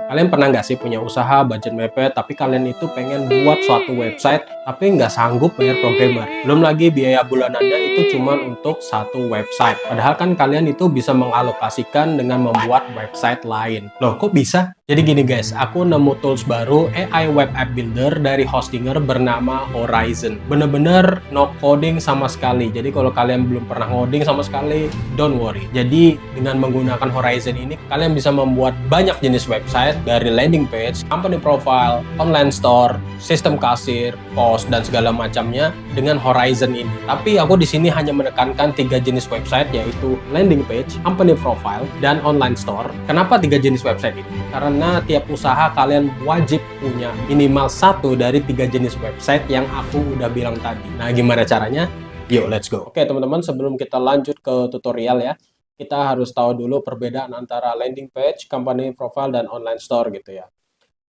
Kalian pernah nggak sih punya usaha budget mepet, tapi kalian itu pengen buat suatu website, tapi nggak sanggup bayar programmer? Belum lagi biaya bulanannya itu cuma untuk satu website. Padahal kan kalian itu bisa mengalokasikan dengan membuat website lain. Loh, kok bisa? Jadi gini guys, aku nemu tools baru AI Web App Builder dari Hostinger bernama Horizon. Bener-bener no coding sama sekali. Jadi kalau kalian belum pernah ngoding sama sekali, don't worry. Jadi dengan menggunakan Horizon ini, kalian bisa membuat banyak jenis website dari landing page, company profile, online store, sistem kasir, post, dan segala macamnya dengan Horizon ini. Tapi aku di sini hanya menekankan 3 jenis website, yaitu landing page, company profile, dan online store. Kenapa 3 jenis website ini? Karena tiap usaha kalian wajib punya minimal 1 dari 3 jenis website yang aku udah bilang tadi. Nah, gimana caranya? Yuk, let's go. Oke, teman-teman, sebelum kita lanjut ke tutorial ya, kita harus tahu dulu perbedaan antara landing page, company profile, dan online store gitu ya.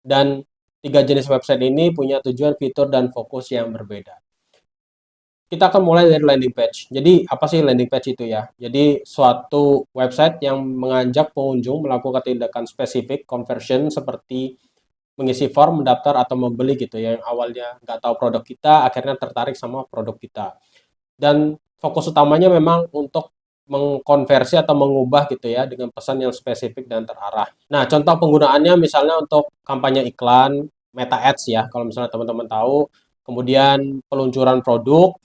Dan 3 jenis website ini punya tujuan, fitur, dan fokus yang berbeda. Kita akan mulai dari landing page. Jadi, apa sih landing page itu ya? Jadi, suatu website yang mengajak pengunjung melakukan tindakan spesifik conversion seperti mengisi form, mendaftar, atau membeli gitu ya. Yang awalnya nggak tahu produk kita, akhirnya tertarik sama produk kita. Dan fokus utamanya memang untuk mengkonversi atau mengubah gitu ya dengan pesan yang spesifik dan terarah. Nah, contoh penggunaannya misalnya untuk kampanye iklan, Meta Ads ya, kalau misalnya teman-teman tahu, kemudian peluncuran produk,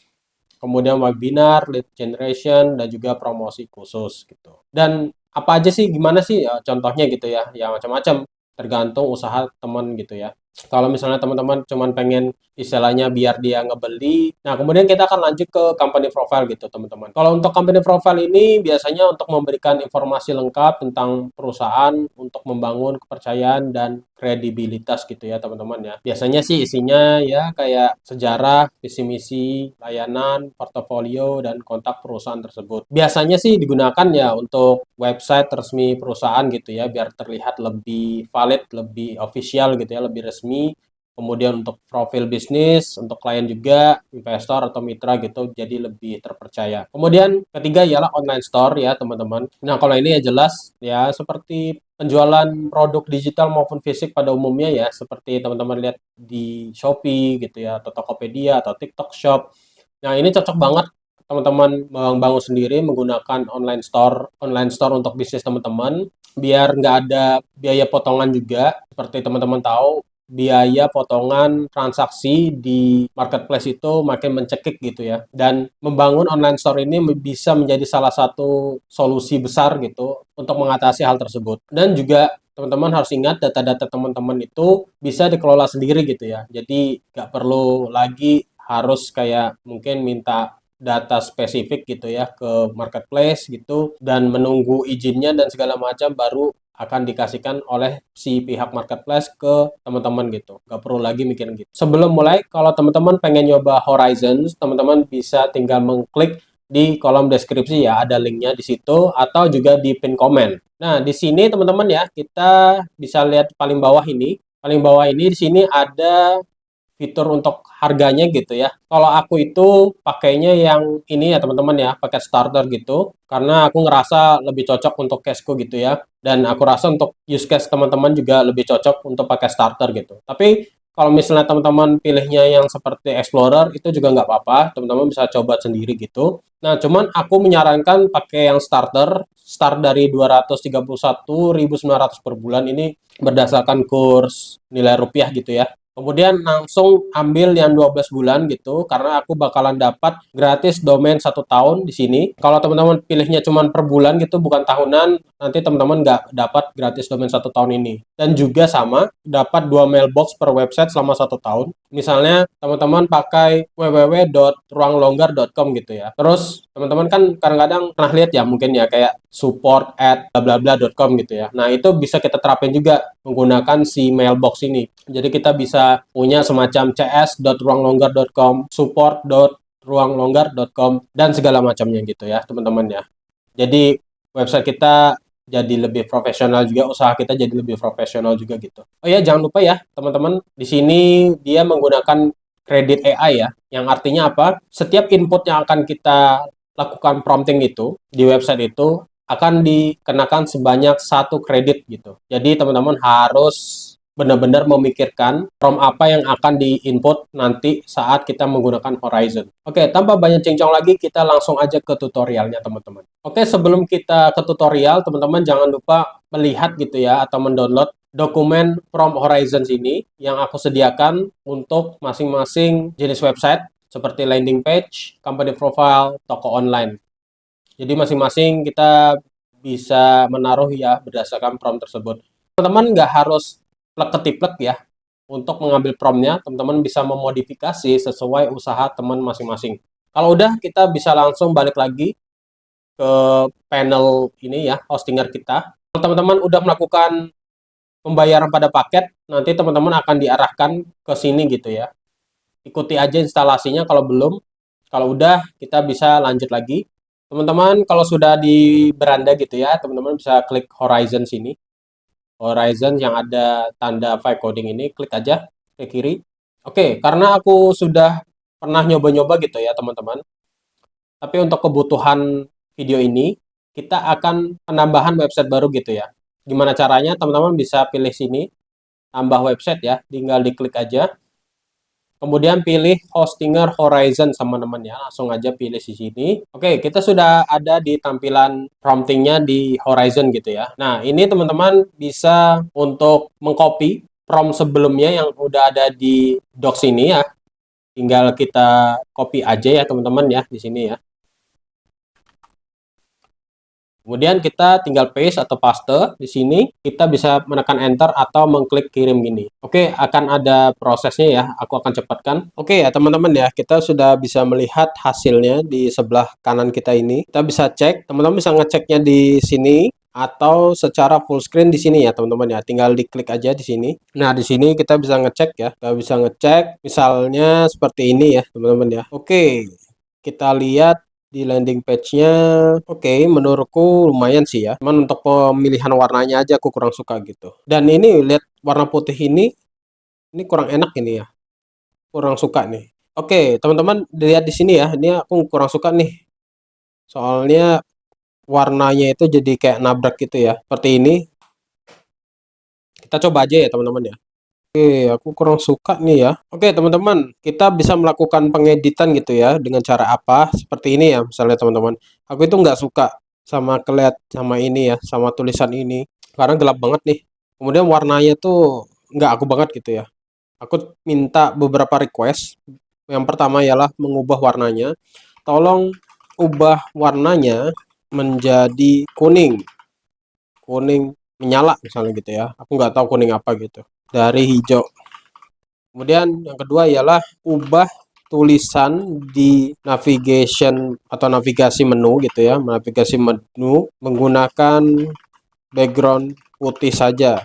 kemudian webinar, lead generation, dan juga promosi khusus gitu. Dan apa aja sih, gimana sih contohnya gitu ya? Ya macam-macam, tergantung usaha teman gitu ya. Kalau misalnya teman-teman cuman pengen istilahnya biar dia ngebeli, nah kemudian kita akan lanjut ke company profile gitu teman-teman. Kalau untuk company profile ini biasanya untuk memberikan informasi lengkap tentang perusahaan, untuk membangun kepercayaan dan kredibilitas gitu ya teman-teman ya. Biasanya sih isinya ya kayak sejarah, visi misi, layanan, portofolio, dan kontak perusahaan tersebut. Biasanya sih digunakan ya untuk website resmi perusahaan gitu ya, biar terlihat lebih valid, lebih official gitu ya, lebih resmi. Kemudian untuk profil bisnis, untuk klien juga, investor atau mitra gitu, jadi lebih terpercaya. Kemudian ketiga ialah online store ya teman-teman. Nah kalau ini ya jelas ya seperti penjualan produk digital maupun fisik pada umumnya ya, seperti teman-teman lihat di Shopee gitu ya, atau Tokopedia atau TikTok Shop. Nah ini cocok banget teman-teman membangun sendiri menggunakan online store untuk bisnis teman-teman, biar nggak ada biaya potongan juga. Seperti teman-teman tahu, biaya potongan transaksi di marketplace itu makin mencekik gitu ya. Dan membangun online store ini bisa menjadi salah satu solusi besar gitu untuk mengatasi hal tersebut. Dan juga teman-teman harus ingat data-data teman-teman itu bisa dikelola sendiri gitu ya. Jadi nggak perlu lagi harus kayak mungkin minta data spesifik gitu ya ke marketplace gitu dan menunggu izinnya dan segala macam baru akan dikasihkan oleh si pihak marketplace ke teman-teman gitu. Nggak perlu lagi mikirin gitu. Sebelum mulai, kalau teman-teman pengen nyoba Horizon, teman-teman bisa tinggal mengklik di kolom deskripsi ya, ada linknya di situ, atau juga di pin komen. Nah, di sini teman-teman ya, kita bisa lihat paling bawah ini. Paling bawah ini di sini ada fitur untuk harganya gitu ya. Kalau aku itu pakainya yang ini ya teman-teman ya, paket starter gitu. Karena aku ngerasa lebih cocok untuk caseku gitu ya. Dan aku rasa untuk use case teman-teman juga lebih cocok untuk pakai starter gitu. Tapi kalau misalnya teman-teman pilihnya yang seperti Explorer itu juga nggak apa-apa. Teman-teman bisa coba sendiri gitu. Nah, cuman aku menyarankan pakai yang starter. Start dari 231.900 per bulan ini berdasarkan kurs nilai rupiah gitu ya. Kemudian langsung ambil yang 12 bulan gitu, karena aku bakalan dapat gratis domain 1 tahun di sini. Kalau teman-teman pilihnya cuma per bulan gitu, bukan tahunan, nanti teman-teman nggak dapat gratis domain 1 tahun ini. Dan juga sama, dapat 2 mailbox per website selama 1 tahun. Misalnya teman-teman pakai www.ruanglonggar.com gitu ya. Terus teman-teman kan kadang-kadang pernah lihat ya mungkin ya kayak support@blablabla.com gitu ya. Nah itu bisa kita terapin juga menggunakan si mailbox ini. Jadi kita bisa punya semacam cs.ruanglonggar.com, support.ruanglonggar.com, dan segala macamnya gitu ya teman-teman ya. Jadi website kita jadi lebih profesional juga, usaha kita jadi lebih profesional juga gitu. Oh ya, jangan lupa ya teman-teman, di sini dia menggunakan kredit AI ya, yang artinya apa? Setiap input yang akan kita lakukan prompting itu di website itu akan dikenakan sebanyak 1 kredit gitu. Jadi teman-teman harus benar-benar memikirkan prompt apa yang akan di-input nanti saat kita menggunakan Horizon. Oke, tanpa banyak cincong lagi, kita langsung aja ke tutorialnya teman-teman. Oke, sebelum kita ke tutorial, teman-teman jangan lupa melihat gitu ya, atau mendownload dokumen prompt Horizon ini yang aku sediakan untuk masing-masing jenis website seperti landing page, company profile, toko online. Jadi masing-masing kita bisa menaruh ya berdasarkan prompt tersebut. Teman-teman nggak harus plek-ketiplek ya untuk mengambil promptnya. Teman-teman bisa memodifikasi sesuai usaha teman masing-masing. Kalau udah, kita bisa langsung balik lagi ke panel ini ya, hostinger kita. Kalau teman-teman udah melakukan pembayaran pada paket, nanti teman-teman akan diarahkan ke sini gitu ya. Ikuti aja instalasinya kalau belum. Kalau udah, kita bisa lanjut lagi. Teman-teman, kalau sudah di beranda gitu ya, teman-teman bisa klik Horizon sini. Horizon yang ada tanda file coding ini, klik aja ke kiri. Oke, karena aku sudah pernah nyoba-nyoba gitu ya, teman-teman. Tapi untuk kebutuhan video ini, kita akan penambahan website baru gitu ya. Gimana caranya? Teman-teman bisa pilih sini, tambah website ya, tinggal diklik aja. Kemudian pilih Hostinger Horizon sama teman-teman ya, langsung aja pilih di sini. Oke, kita sudah ada di tampilan promptingnya di Horizon gitu ya. Nah, ini teman-teman bisa untuk mengcopy prompt sebelumnya yang udah ada di docs ini ya. Tinggal kita copy aja ya teman-teman ya di sini ya. Kemudian kita tinggal paste atau paste di sini, kita bisa menekan enter atau mengklik kirim gini. Oke, akan ada prosesnya ya, aku akan cepatkan. Oke ya teman-teman ya, kita sudah bisa melihat hasilnya di sebelah kanan kita ini. Kita bisa cek, teman-teman bisa ngeceknya di sini atau secara full screen di sini ya teman-teman ya. Tinggal diklik aja di sini. Nah, di sini kita bisa ngecek ya. Kita bisa ngecek misalnya seperti ini ya teman-teman ya. Oke, kita lihat di landing page-nya, oke, menurutku lumayan sih ya. Cuman untuk pemilihan warnanya aja aku kurang suka gitu. Dan ini lihat warna putih ini kurang enak ini ya. Kurang suka nih. Oke, teman-teman lihat di sini ya. Ini aku kurang suka nih. Soalnya warnanya itu jadi kayak nabrak gitu ya. Seperti ini. Kita coba aja ya teman-teman ya. Oke, aku kurang suka nih ya. Oke, teman-teman, kita bisa melakukan pengeditan gitu ya dengan cara apa? Seperti ini ya, misalnya teman-teman. Aku itu nggak suka sama sama ini ya, sama tulisan ini. Karena gelap banget nih. Kemudian warnanya tuh nggak aku banget gitu ya. Aku minta beberapa request. Yang pertama ialah mengubah warnanya. Tolong ubah warnanya menjadi kuning. Kuning menyala misalnya gitu ya. Aku nggak tahu kuning apa gitu. Dari hijau. Kemudian yang kedua ialah ubah tulisan di navigation atau navigasi menu gitu ya, navigasi menu menggunakan background putih saja.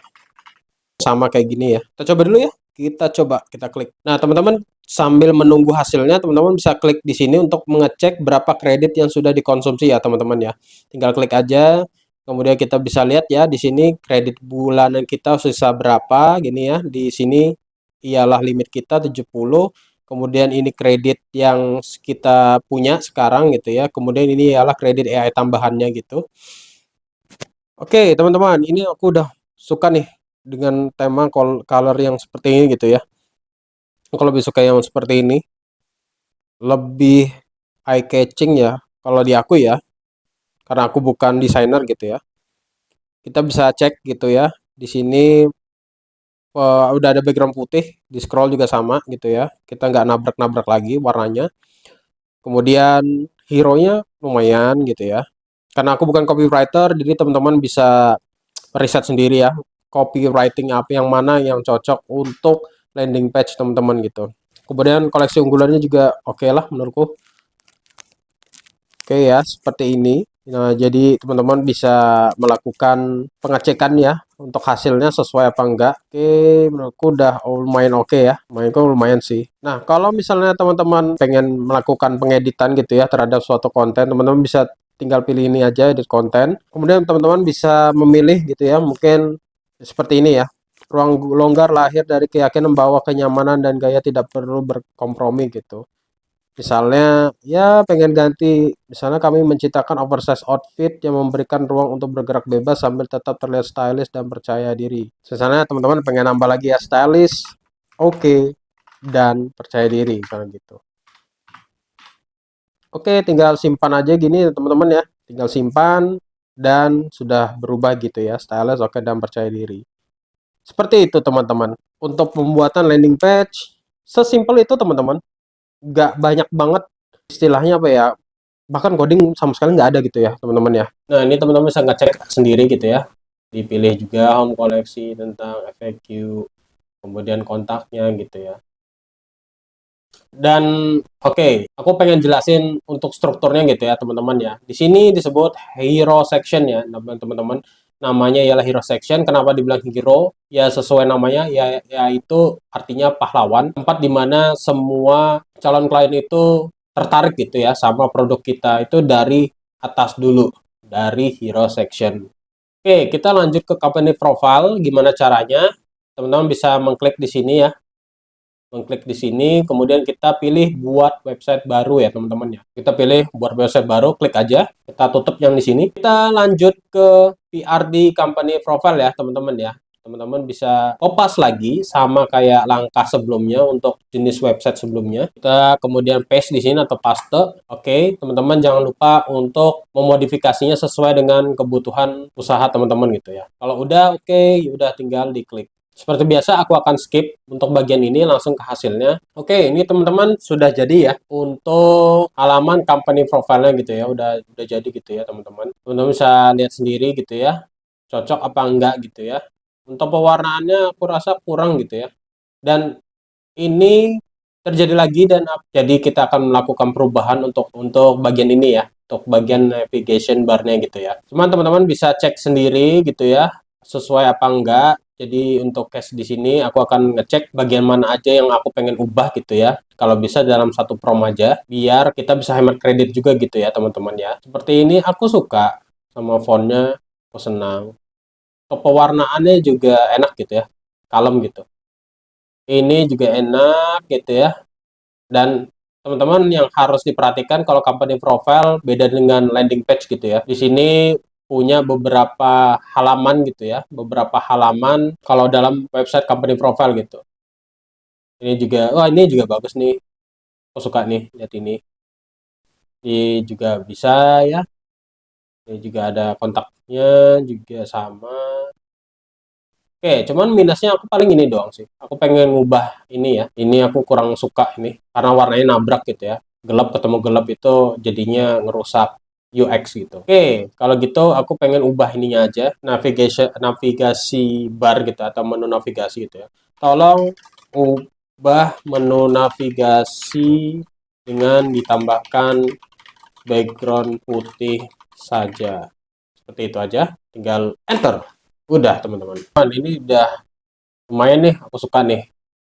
Sama kayak gini ya. Kita coba dulu ya. Kita coba, kita klik. Nah, teman-teman sambil menunggu hasilnya, teman-teman bisa klik di sini untuk mengecek berapa kredit yang sudah dikonsumsi ya, teman-teman ya. Tinggal klik aja. Kemudian kita bisa lihat ya di sini kredit bulanan kita sisa berapa gini ya. Di sini ialah limit kita 70. Kemudian ini kredit yang kita punya sekarang gitu ya. Kemudian ini ialah kredit AI tambahannya gitu. Oke, teman-teman, ini aku udah suka nih dengan tema color yang seperti ini gitu ya. Aku lebih suka yang seperti ini. Lebih eye catching ya kalau di aku ya. Karena aku bukan desainer gitu ya. Kita bisa cek gitu ya. Di sini udah ada background putih, di scroll juga sama gitu ya. Kita nggak nabrak-nabrak lagi warnanya. Kemudian hero-nya lumayan gitu ya. Karena aku bukan copywriter, jadi teman-teman bisa riset sendiri ya. Copywriting apa yang mana yang cocok untuk landing page teman-teman gitu. Kemudian koleksi unggulannya juga oke lah menurutku. Oke ya, seperti ini. Nah, jadi teman-teman bisa melakukan pengecekan ya untuk hasilnya sesuai apa enggak. Oke, menurutku udah lumayan oke ya. Lumayan sih. Nah, kalau misalnya teman-teman pengen melakukan pengeditan gitu ya terhadap suatu konten, teman-teman bisa tinggal pilih ini aja edit konten. Kemudian teman-teman bisa memilih gitu ya, mungkin seperti ini ya. Ruang longgar lahir dari keyakinan bahwa kenyamanan dan gaya tidak perlu berkompromi gitu. Misalnya, ya pengen ganti, misalnya kami menciptakan oversize outfit yang memberikan ruang untuk bergerak bebas sambil tetap terlihat stylish dan percaya diri. Misalnya teman-teman pengen nambah lagi ya, stylish, oke, dan percaya diri, misalnya gitu. Oke, tinggal simpan aja gini teman-teman ya. Tinggal simpan dan sudah berubah gitu ya, stylish, oke, dan percaya diri. Seperti itu teman-teman. Untuk pembuatan landing page, sesimpel itu teman-teman. Nggak banyak banget istilahnya apa ya, bahkan coding sama sekali nggak ada gitu ya teman-teman ya. Nah ini teman-teman bisa ngecek sendiri gitu ya, dipilih juga home koleksi tentang FAQ, kemudian kontaknya gitu ya. Dan oke, aku pengen jelasin untuk strukturnya gitu ya teman-teman ya. Di sini disebut hero section ya teman-teman. Namanya ialah hero section. Kenapa dibilang hero? Ya sesuai namanya, ya yaitu artinya pahlawan. Tempat dimana semua calon klien itu tertarik gitu ya sama produk kita itu dari atas dulu, dari hero section. Oke, kita lanjut ke company profile. Gimana caranya? Teman-teman bisa mengklik di sini ya, mengklik di sini, kemudian kita pilih buat website baru ya teman-teman ya. Kita pilih buat website baru, klik aja, kita tutup yang di sini. Kita lanjut ke PRD company profile ya teman-teman ya. Teman-teman bisa kopas lagi sama kayak langkah sebelumnya untuk jenis website sebelumnya. Kita kemudian paste di sini atau paste. Oke, teman-teman jangan lupa untuk memodifikasinya sesuai dengan kebutuhan usaha teman-teman gitu ya. Kalau udah oke, udah tinggal diklik. Seperti biasa, aku akan skip untuk bagian ini langsung ke hasilnya. Oke, ini teman-teman sudah jadi ya untuk halaman company profile-nya gitu ya. Udah jadi gitu ya teman-teman. Teman-teman bisa lihat sendiri gitu ya. Cocok apa enggak gitu ya. Untuk pewarnaannya aku rasa kurang gitu ya. Dan ini terjadi lagi dan jadi kita akan melakukan perubahan untuk bagian ini ya, untuk bagian navigation bar-nya gitu ya. Cuman teman-teman bisa cek sendiri gitu ya, sesuai apa enggak. Jadi untuk case di sini aku akan ngecek bagian mana aja yang aku pengen ubah gitu ya. Kalau bisa dalam satu prom aja, biar kita bisa hemat kredit juga gitu ya teman-teman ya. Seperti ini aku suka sama fontnya, aku senang. Pewarnaannya juga enak gitu ya, kalem gitu. Ini juga enak gitu ya. Dan teman-teman yang harus diperhatikan kalau company profile beda dengan landing page gitu ya. Di sini punya beberapa halaman gitu ya, beberapa halaman kalau dalam website company profile gitu. Ini juga, wah ini juga bagus nih. Aku suka nih, lihat ini. Ini juga bisa ya. Ini juga ada kontaknya juga sama. Oke, cuman minusnya aku paling ini doang sih. Aku pengen ngubah ini ya. Ini aku kurang suka ini karena warnanya nabrak gitu ya. Gelap ketemu gelap itu jadinya ngerusak UX gitu. Oke, kalau gitu aku pengen ubah ininya aja, navigasi bar gitu atau menu navigasi gitu ya. Tolong ubah menu navigasi dengan ditambahkan background putih saja. Seperti itu aja. Tinggal enter. Udah teman-teman. Ini udah lumayan nih, aku suka nih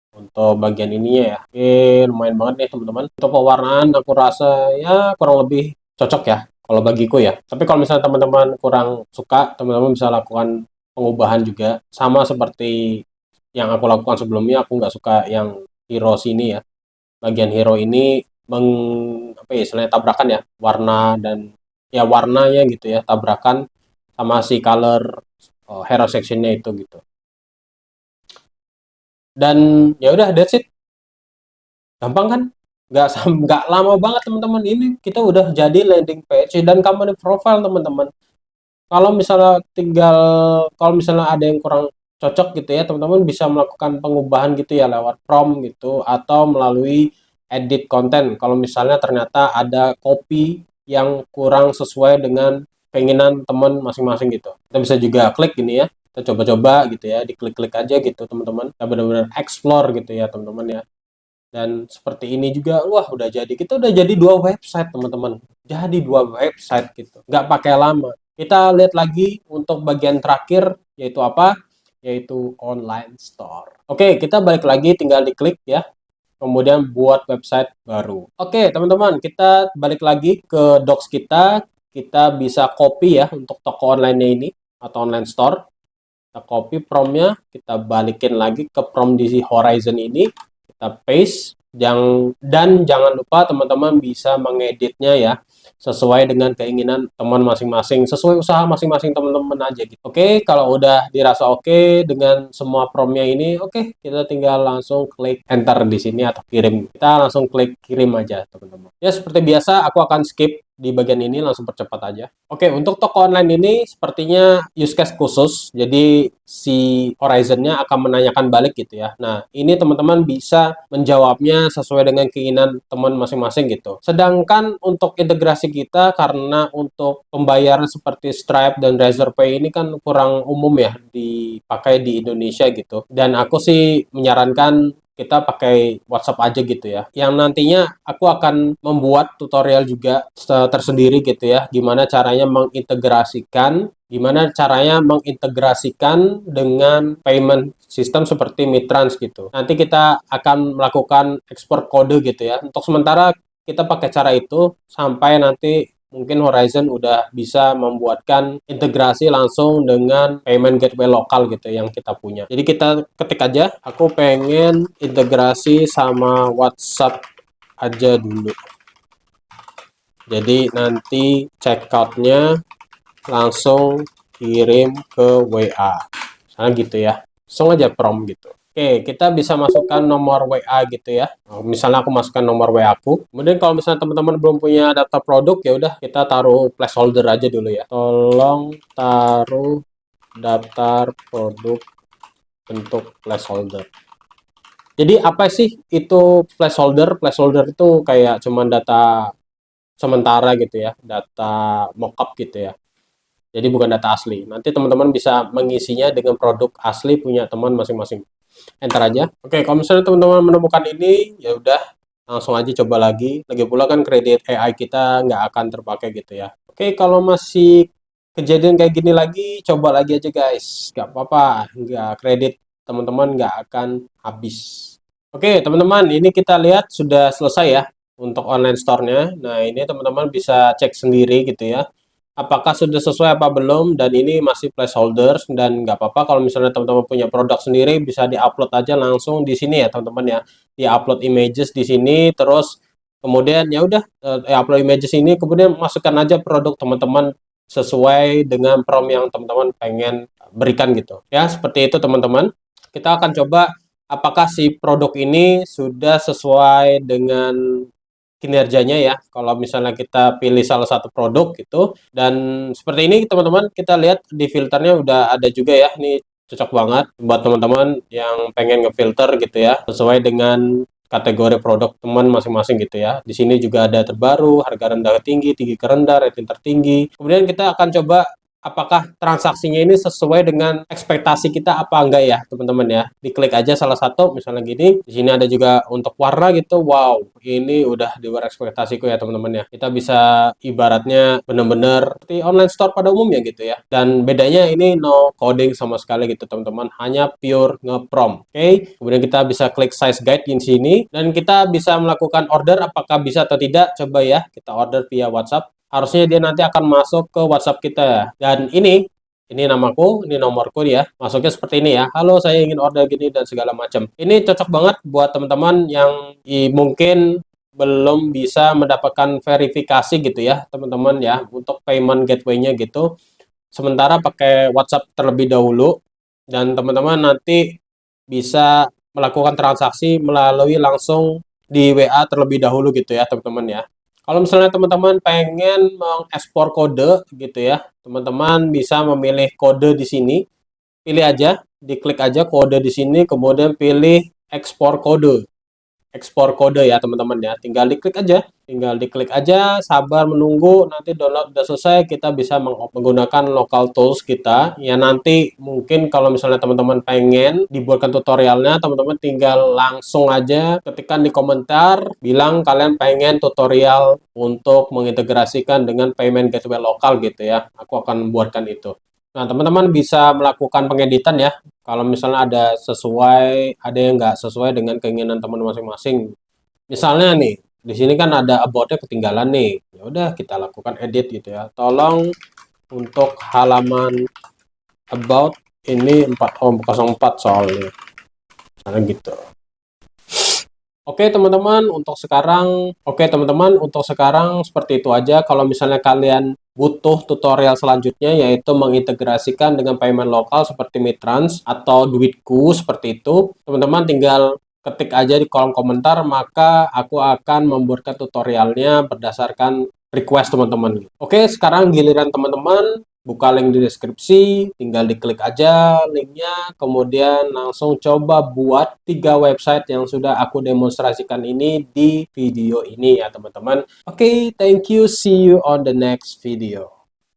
untuk bagian ininya ya. Oke, lumayan banget nih teman-teman. Untuk pewarnaan aku rasa ya kurang lebih cocok ya kalau bagiku ya. Tapi kalau misalnya teman-teman kurang suka, teman-teman bisa lakukan pengubahan juga. Sama seperti yang aku lakukan sebelumnya, aku nggak suka yang hero sini ya. Bagian hero ini apa ya, istilahnya tabrakan ya, warna dan ya warnanya gitu ya, tabrakan sama si color hero sectionnya itu gitu. Dan ya udah that's it, gampang kan, nggak lama banget teman-teman, ini kita udah jadi landing page dan company profile teman-teman. Kalau misalnya tinggal, kalau misalnya ada yang kurang cocok gitu ya teman-teman bisa melakukan pengubahan gitu ya lewat prompt gitu atau melalui edit konten kalau misalnya ternyata ada copy yang kurang sesuai dengan keinginan teman masing-masing gitu. Kita bisa juga klik gini ya, kita coba-coba gitu ya, diklik-klik aja gitu teman-teman, kita benar-benar explore gitu ya teman-teman ya. Dan seperti ini juga, wah udah jadi, kita udah jadi 2 website teman-teman, jadi 2 website gitu, nggak pakai lama. Kita lihat lagi untuk bagian terakhir, yaitu apa? Yaitu online store. Oke, kita balik lagi, tinggal diklik ya, kemudian buat website baru. Oke teman-teman, kita balik lagi ke docs kita bisa copy ya untuk toko online-nya ini atau online store. Kita copy promnya, kita balikin lagi ke prom di Horizon ini, kita paste, Dan jangan lupa teman-teman bisa mengeditnya ya sesuai dengan keinginan teman masing-masing, sesuai usaha masing-masing teman-teman aja gitu. Oke, kalau udah dirasa oke dengan semua promnya ini, oke, kita tinggal langsung klik enter di sini atau kirim. Kita langsung klik kirim aja, teman-teman. Ya, seperti biasa aku akan skip di bagian ini, langsung percepat aja. Oke, untuk toko online ini sepertinya use case khusus, jadi si Horizon-nya akan menanyakan balik gitu ya. Nah, ini teman-teman bisa menjawabnya sesuai dengan keinginan teman masing-masing gitu. Sedangkan untuk integrasi kita, karena untuk pembayaran seperti Stripe dan Razorpay ini kan kurang umum ya dipakai di Indonesia gitu. Dan aku sih menyarankan kita pakai WhatsApp aja gitu ya. Yang nantinya aku akan membuat tutorial juga tersendiri gitu ya, gimana caranya mengintegrasikan dengan payment system seperti Mitrans gitu. Nanti kita akan melakukan ekspor kode gitu ya. Untuk sementara kita pakai cara itu sampai nanti mungkin Horizon udah bisa membuatkan integrasi langsung dengan payment gateway lokal gitu yang kita punya. Jadi kita ketik aja, aku pengen integrasi sama WhatsApp aja dulu. Jadi nanti checkoutnya langsung kirim ke WA. Misalnya gitu ya. Langsung aja prompt gitu. Oke, kita bisa masukkan nomor WA gitu ya. Misalnya aku masukkan nomor WA aku. Kemudian kalau misalnya teman-teman belum punya data produk, ya udah kita taruh placeholder aja dulu ya. Tolong taruh daftar produk bentuk placeholder. Jadi apa sih itu placeholder? Placeholder itu kayak cuman data sementara gitu ya, data mockup gitu ya. Jadi bukan data asli. Nanti teman-teman bisa mengisinya dengan produk asli punya teman masing-masing. Enter aja. Oke, kalau misalnya teman-teman menemukan ini, ya udah langsung aja coba lagi. Lagi pula kan kredit AI kita nggak akan terpakai gitu ya. Oke, kalau masih kejadian kayak gini lagi, coba lagi aja guys. Nggak apa-apa, nggak kredit teman-teman nggak akan habis. Oke, teman-teman, ini kita lihat sudah selesai ya untuk online store-nya. Nah, ini teman-teman bisa cek sendiri gitu ya, apakah sudah sesuai apa belum, dan ini masih placeholder. Dan nggak apa-apa kalau misalnya teman-teman punya produk sendiri, bisa diupload aja langsung di sini ya teman-teman ya, di-upload images di sini, terus kemudian ya udah upload images ini, kemudian masukkan aja produk teman-teman sesuai dengan prompt yang teman-teman pengen berikan gitu ya. Seperti itu teman-teman. Kita akan coba apakah si produk ini sudah sesuai dengan kinerjanya ya. Kalau misalnya kita pilih salah satu produk gitu, dan seperti ini teman-teman, kita lihat di filternya udah ada juga ya. Ini cocok banget buat teman-teman yang pengen ngefilter gitu ya, sesuai dengan kategori produk teman masing-masing gitu ya. Di sini juga ada terbaru, harga rendah ke tinggi, tinggi ke rendah, rating tertinggi. Kemudian kita akan coba apakah transaksinya ini sesuai dengan ekspektasi kita apa enggak ya teman-teman ya. Diklik aja salah satu misalnya gini. Di sini ada juga untuk warna gitu. Wow, ini udah di luar ekspektasiku ya teman-teman ya. Kita bisa ibaratnya bener-bener seperti online store pada umumnya gitu ya. Dan bedanya ini no coding sama sekali gitu teman-teman, hanya pure nge-prompt. Oke, kemudian kita bisa klik size guide di sini dan kita bisa melakukan order apakah bisa atau tidak. Coba ya, kita order via WhatsApp. Harusnya dia nanti akan masuk ke WhatsApp kita ya. Dan ini namaku, ini nomorku ya. Masuknya seperti ini ya. Halo, saya ingin order gini dan segala macam. Ini cocok banget buat teman-teman yang mungkin belum bisa mendapatkan verifikasi gitu ya, teman-teman ya, untuk payment gateway-nya gitu. Sementara pakai WhatsApp terlebih dahulu, dan teman-teman nanti bisa melakukan transaksi melalui langsung di WA terlebih dahulu gitu ya, teman-teman ya. Kalau misalnya teman-teman pengen mengekspor kode gitu ya, teman-teman bisa memilih kode di sini. Pilih aja, diklik aja kode di sini, kemudian pilih ekspor kode. Ekspor kode ya teman-teman ya. Tinggal diklik aja, sabar menunggu, nanti download udah selesai, kita bisa menggunakan local tools kita. Ya nanti mungkin kalau misalnya teman-teman pengen dibuatkan tutorialnya, teman-teman tinggal langsung aja ketikkan di komentar, bilang kalian pengen tutorial untuk mengintegrasikan dengan payment gateway lokal gitu ya. Aku akan membuatkan itu. Nah, teman-teman bisa melakukan pengeditan ya. Kalau misalnya ada yang nggak sesuai dengan keinginan teman masing-masing. Misalnya nih, di sini kan ada about-nya ketinggalan nih. Ya udah kita lakukan edit gitu ya. Tolong untuk halaman about ini 404 soalnya. Misalnya gitu. Oke teman-teman, untuk sekarang seperti itu aja. Kalau misalnya kalian butuh tutorial selanjutnya yaitu mengintegrasikan dengan payment lokal seperti Mitrans atau Duitku seperti itu, teman-teman tinggal ketik aja di kolom komentar, maka aku akan membuatkan tutorialnya berdasarkan request teman-teman. Oke, sekarang giliran teman-teman. Buka link di deskripsi, tinggal diklik aja linknya, kemudian langsung coba buat 3 website yang sudah aku demonstrasikan ini di video ini ya teman-teman. Oke, thank you, see you on the next video.